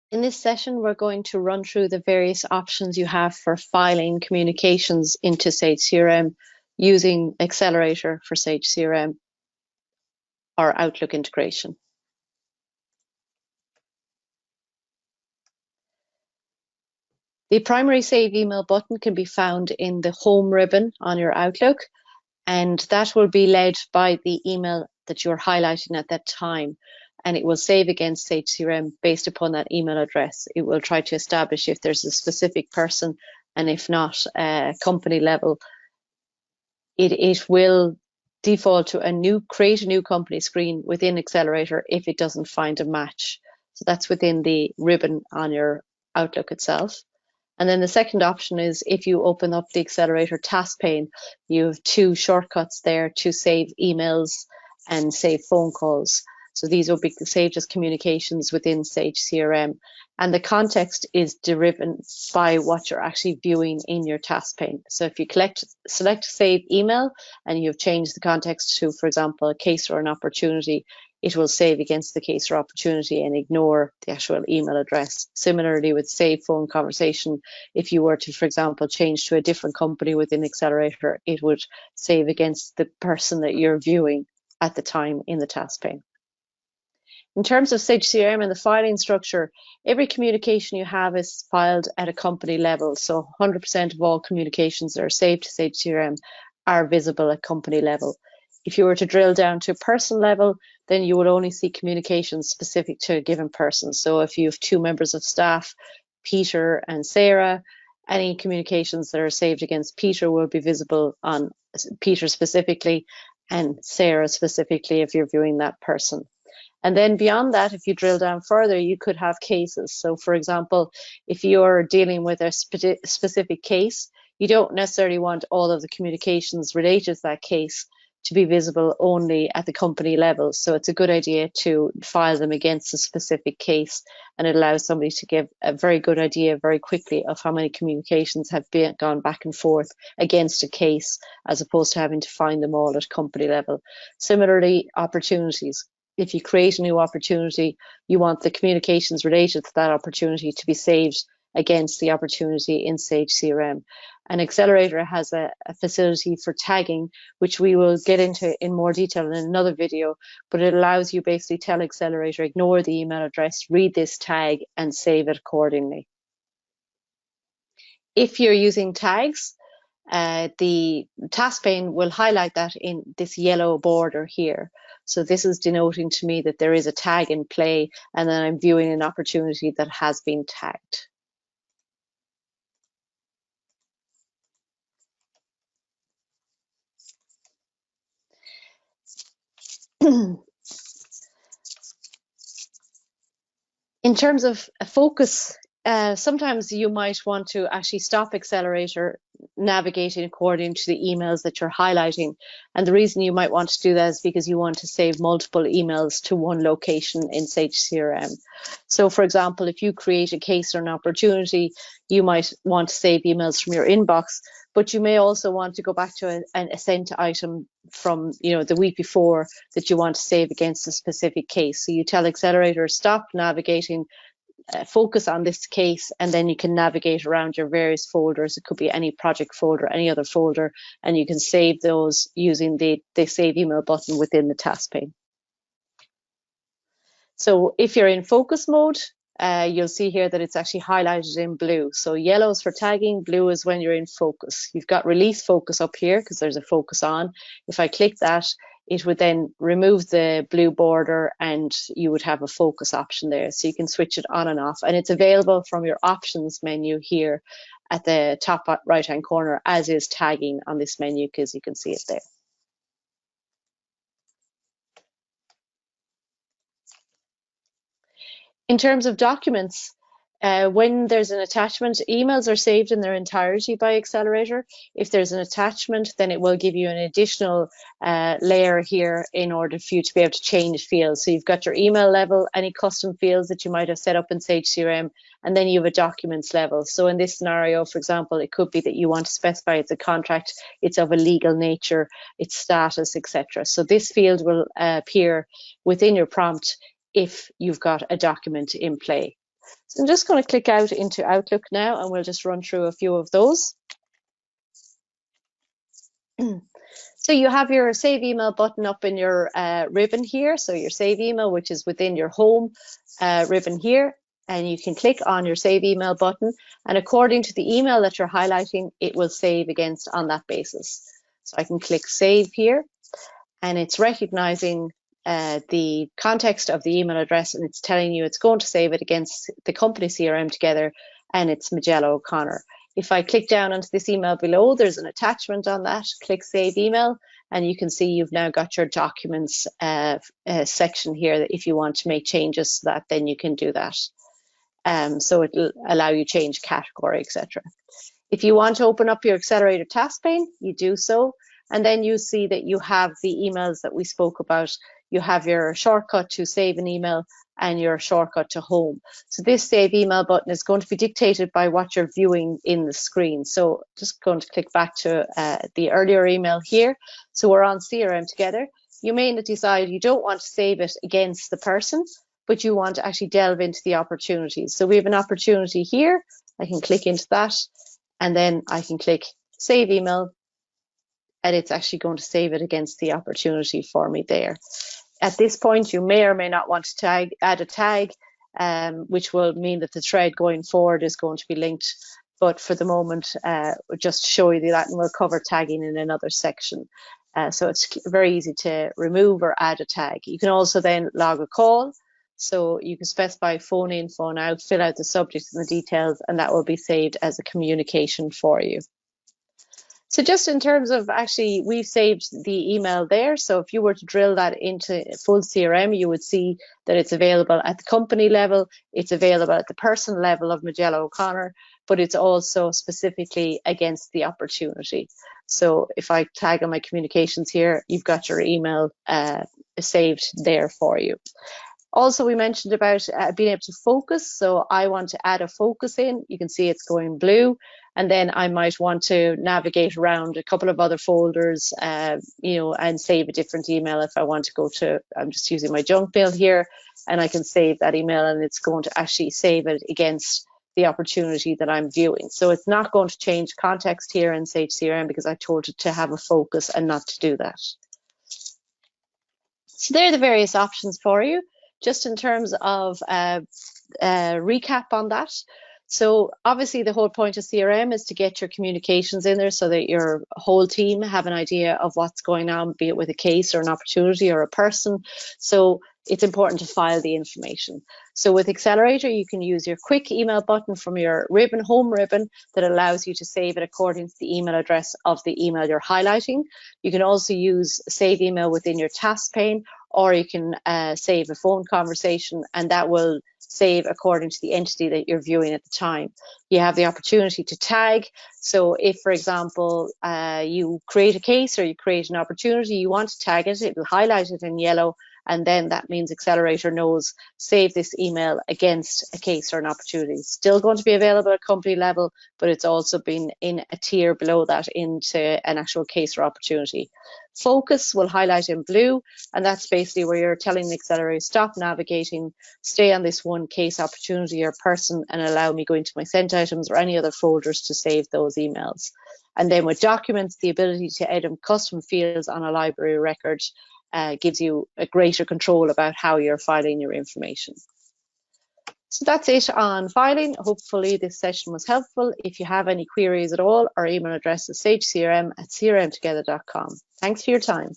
In this session, we're going to run through the various options you have for filing communications into Sage CRM using Accelerator for Sage CRM or Outlook integration. The primary save email button can be found in the home ribbon on your Outlook, and that will be led by the email that you're highlighting at that time. And it will save against Sage CRM based upon that email address. It will try to establish if there's a specific person, and if not, company level. It will default to create a new company screen within Accelerator if it doesn't find a match. So that's within the ribbon on your Outlook itself. And then the second option is if you open up the Accelerator task pane, you have two shortcuts there to save emails and save phone calls. So these will be saved as communications within Sage CRM. And the context is driven by what you're actually viewing in your task pane. So if you select save email and you've changed the context to, for example, a case or an opportunity, it will save against the case or opportunity and ignore the actual email address. Similarly with save phone conversation, if you were to, for example, change to a different company within Accelerator, it would save against the person that you're viewing at the time in the task pane. In terms of Sage CRM and the filing structure, every communication you have is filed at a company level. So 100% of all communications that are saved to Sage CRM are visible at company level. If you were to drill down to person level, then you will only see communications specific to a given person. So if you have two members of staff, Peter and Sarah, any communications that are saved against Peter will be visible on Peter specifically and Sarah specifically if you're viewing that person. And then beyond that, if you drill down further, you could have cases. So for example, if you're dealing with a specific case, you don't necessarily want all of the communications related to that case to be visible only at the company level. So it's a good idea to file them against a specific case, and it allows somebody to give a very good idea very quickly of how many communications have gone back and forth against a case, as opposed to having to find them all at company level. Similarly, opportunities. If you create a new opportunity, you want the communications related to that opportunity to be saved against the opportunity in Sage CRM. And Accelerator has a facility for tagging, which we will get into in more detail in another video, but it allows you basically tell Accelerator, ignore the email address, read this tag and save it accordingly. If you're using tags, the task pane will highlight that in this yellow border here. So this is denoting to me that there is a tag in play, and then I'm viewing an opportunity that has been tagged. In terms of a focus, sometimes you might want to actually stop Accelerator navigating according to the emails that you're highlighting. And the reason you might want to do that is because you want to save multiple emails to one location in Sage CRM. So for example, if you create a case or an opportunity, you might want to save emails from your inbox, but you may also want to go back to a sent item from the week before that you want to save against a specific case. So you tell Accelerator, stop navigating, focus on this case, and then you can navigate around your various folders. It could be any project folder, any other folder, and you can save those using the save email button within the task pane. So if you're in focus mode, you'll see here that it's actually highlighted in blue. So yellow is for tagging, blue is when you're in focus. You've got release focus up here because there's a focus on. If I click that, it would then remove the blue border and you would have a focus option there. So you can switch it on and off, and it's available from your options menu here at the top right hand corner, as is tagging on this menu, because you can see it there. In terms of documents, when there's an attachment, emails are saved in their entirety by Accelerator. If there's an attachment, then it will give you an additional layer here in order for you to be able to change fields. So you've got your email level, any custom fields that you might have set up in Sage CRM, and then you have a documents level. So in this scenario, for example, it could be that you want to specify it's a contract, it's of a legal nature, its status, etc. So this field will appear within your prompt if you've got a document in play. So I'm just going to click out into Outlook now, and we'll just run through a few of those. So you have your Save Email button up in your ribbon here. So your Save Email, which is within your Home ribbon here, and you can click on your Save Email button, and according to the email that you're highlighting, it will save against on that basis. So I can click Save here, and it's recognizing the context of the email address, and it's telling you it's going to save it against the company CRM together, and it's Magello O'Connor. If I click down onto this email below, there's an attachment on that. Click Save Email, and you can see you've now got your documents section here that if you want to make changes to that, then you can do that. So it'll allow you to change category, etc. If you want to open up your Accelerator task pane, you do so, and then you see that you have the emails that we spoke about. You have your shortcut to save an email and your shortcut to home. So this Save Email button is going to be dictated by what you're viewing in the screen. So just going to click back to the earlier email here. So we're on CRM together. You may decide you don't want to save it against the person, but you want to actually delve into the opportunities. So we have an opportunity here. I can click into that, and then I can click Save Email, and it's actually going to save it against the opportunity for me there. At this point, you may or may not want to add a tag, which will mean that the thread going forward is going to be linked. But for the moment, we'll just show you that, and we'll cover tagging in another section. So it's very easy to remove or add a tag. You can also then log a call. So you can specify phone in, phone out, fill out the subject and the details, and that will be saved as a communication for you. So just in terms of actually, we've saved the email there. So if you were to drill that into full CRM, you would see that it's available at the company level, it's available at the person level of Magello O'Connor, but it's also specifically against the opportunity. So if I tag on my communications here, you've got your email saved there for you. Also, we mentioned about being able to focus. So I want to add a focus in. You can see it's going blue. And then I might want to navigate around a couple of other folders, and save a different email if I want to go to, I'm just using my junk mail here, and I can save that email, and it's going to actually save it against the opportunity that I'm viewing. So it's not going to change context here in Sage CRM because I told it to have a focus and not to do that. So there are the various options for you. Just in terms of recap on that. So obviously the whole point of CRM is to get your communications in there so that your whole team have an idea of what's going on, be it with a case or an opportunity or a person. So it's important to file the information. So with Accelerator, you can use your quick email button from your ribbon, home ribbon, that allows you to save it according to the email address of the email you're highlighting. You can also use Save Email within your task pane, or you can save a phone conversation, and that will save according to the entity that you're viewing at the time. You have the opportunity to tag. So if, for example, you create a case or you create an opportunity, you want to tag it, it will highlight it in yellow, and then that means Accelerator knows, save this email against a case or an opportunity. It's still going to be available at company level, but it's also been in a tier below that into an actual case or opportunity. Focus will highlight in blue, and that's basically where you're telling the Accelerator, stop navigating, stay on this one case, opportunity or person, and allow me go into my sent items or any other folders to save those emails. And then with documents, the ability to edit custom fields on a library record gives you a greater control about how you're filing your information. So that's it on filing. Hopefully this session was helpful. If you have any queries at all, our email address is sagecrm@crmtogether.com. Thanks for your time.